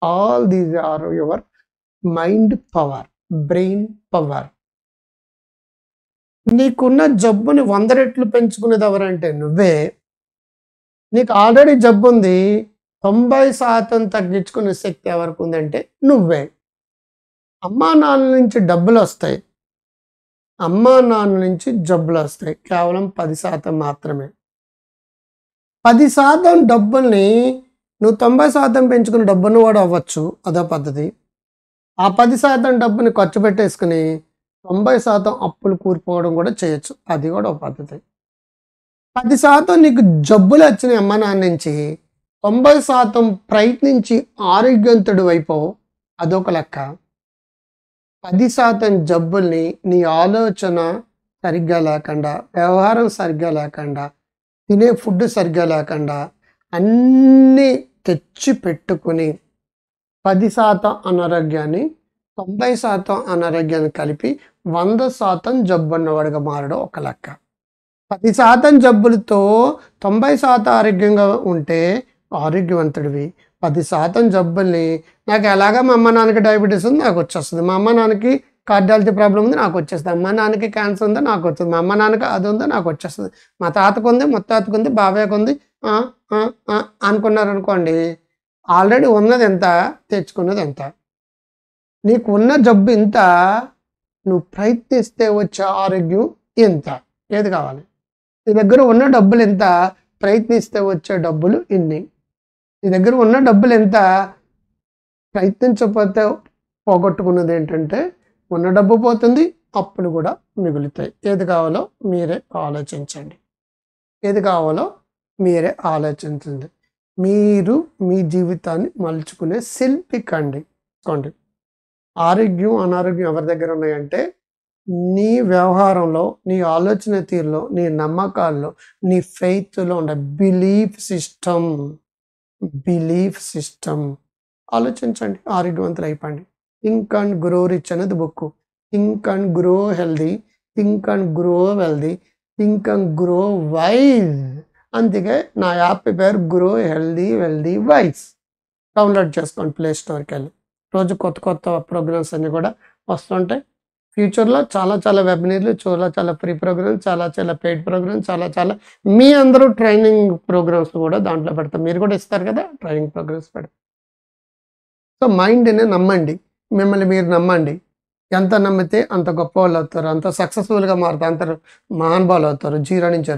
All these are your mind power, brain power. నీకున్న జబ్బుని 100 రెట్లు పెంచుకునేది ఎవరంటే నువ్వే. నీకు ఆల్రెడీ జబ్బుంది. 90% తగ్గించుకునే శక్తి ఎవరికి ఉందంటే నువ్వే. అమ్మా నాన్న నుంచి డబ్బులొస్తాయి. అమ్మా నాన్న నుంచి జబ్బులొస్తాయి. కేవలం 10% మాత్రమే. 10% డబ్బుల్ని నువ్వు 90% పెంచుకుని డబ్బున్నవాడు అవ్వచ్చు. అదో పద్ధతి. ఆ 10% డబ్బుని ఖర్చు పెట్టేసుకుని 90% అప్పులు కూరిపోవడం కూడా చేయొచ్చు. అది కూడా ఒక పద్ధతి. 10% నీకు జబ్బులు వచ్చినాయి అమ్మ నాన్న నుంచి. 90% ప్రయత్నించి ఆరోగ్యవంతుడు అయిపోవు. అదొక లెక్క. 10% జబ్బుల్ని నీ ఆలోచన సరిగ్గా లేకుండా, వ్యవహారం సరిగ్గా లేకుండా, తినే ఫుడ్ సరిగ్గా లేకుండా అన్నీ తెచ్చి పెట్టుకుని 10% అనారోగ్యాన్ని 90% అనారోగ్యాన్ని కలిపి 100% జబ్బున్నవాడిగా మారడం ఒక లెక్క. 10% జబ్బులతో 90% ఆరోగ్యంగా ఉంటే ఆరోగ్యవంతుడివి. 10% జబ్బుల్ని నాకు ఎలాగా మా అమ్మ నాన్నకి డయాబెటీస్ ఉంది నాకు వచ్చేస్తుంది, మా అమ్మ నాన్నకి కార్డియాలజీ ప్రాబ్లం ఉంది నాకు వచ్చేస్తుంది, అమ్మ నాన్నకి క్యాన్సర్ ఉందో నాకు వస్తుంది, మా అమ్మ నాన్నకి అది ఉందో నాకు వచ్చేస్తుంది, మా తాతకు ఉంది, ముత్తాతకు ఉంది, బాబాయ్కి ఉంది అనుకున్నారనుకోండి. ఆల్రెడీ ఉన్నది ఎంత, తెచ్చుకున్నది ఎంత. నీకు ఉన్న జబ్బు ఇంత, నువ్వు ప్రయత్నిస్తే వచ్చే ఆరోగ్యం ఎంత. ఏది కావాలి? నీ దగ్గర ఉన్న డబ్బులు ఎంత, ప్రయత్నిస్తే వచ్చే డబ్బులు ఇన్ని. నీ దగ్గర ఉన్న డబ్బులు ఎంత, ప్రయత్నించకపోతే పోగొట్టుకున్నది ఏంటంటే ఉన్న డబ్బు పోతుంది, అప్పులు కూడా మిగులుతాయి. ఏది కావాలో మీరే ఆలోచించండి. ఏది కావాలో మీరే ఆలోచించండి. మీరు మీ జీవితాన్ని మలుచుకునే శిల్పి కండి. ఆరోగ్యం అనారోగ్యం ఎవరి దగ్గర ఉన్నాయంటే నీ వ్యవహారంలో, నీ ఆలోచన తీరులో, నీ నమ్మకాల్లో, నీ ఫెయిత్లో ఉండే బిలీఫ్ సిస్టమ్ ఆలోచించండి. ఆరోగ్యవంతులు అయిపోండి. థింక్ అండ్ గ్రో రిచ్ అనేది book. Think and grow healthy, think and grow wealthy, think and grow wise. అందుకే నా యాప్ పేరు grow healthy wealthy wise. Download చేసుకోండి ప్లే స్టోర్కి వెళ్ళి. రోజు కొత్త కొత్త ప్రోగ్రామ్స్ అన్నీ కూడా వస్తుంటాయి. ఫ్యూచర్లో చాలా వెబినార్లు, చాలా ఫ్రీ ప్రోగ్రామ్స్, చాలా పెయిడ్ ప్రోగ్రామ్స్, చాలా మీ అందరూ ట్రైనింగ్ ప్రోగ్రామ్స్ కూడా దాంట్లో పెడతాం. మీరు కూడా ఇస్తారు కదా ట్రైనింగ్ ప్రోగ్రామ్స్ పెడతాం. సో మైండ్ని నమ్మండి, మిమ్మల్ని మీరు నమ్మండి. ఎంత నమ్మితే అంత గొప్ప వాళ్ళు అవుతారు, అంత సక్సెస్ఫుల్గా మారుతారు, అంత మహానుభావులు అవుతారు. జీరో నుంచి